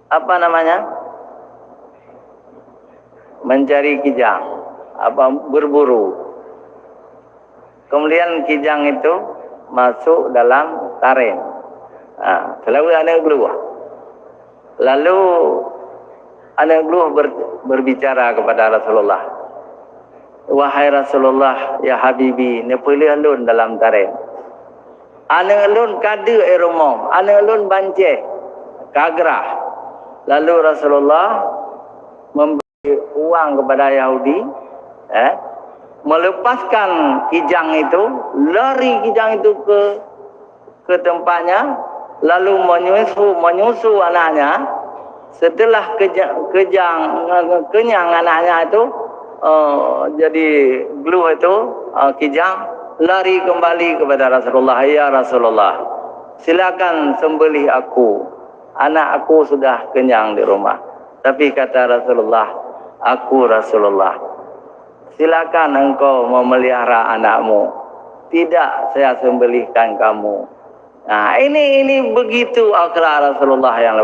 apa namanya? Mencari kijang, berburu. Kemudian kijang itu masuk dalam taring. Selalu anak keluar. Lalu anak keluar berbicara kepada Rasulullah. Wahai Rasulullah, ya Habibi, ni pilih alun dalam taring. Anak alun kada rumah, anak alun banceh, kagrah. Lalu Rasulullah memberi uang kepada Yahudi, melepaskan kijang itu, lari kijang itu ke tempatnya, lalu menyusu anaknya. Setelah kenyang anaknya itu, jadi gluh itu, kijang, lari kembali kepada Rasulullah. Ya Rasulullah, silakan sembelih aku, anak aku sudah kenyang di rumah. Tapi kata Rasulullah, aku Rasulullah, silakan engkau memelihara anakmu, tidak saya sembelihkan kamu. Nah, ini begitu akhlak Rasulullah yang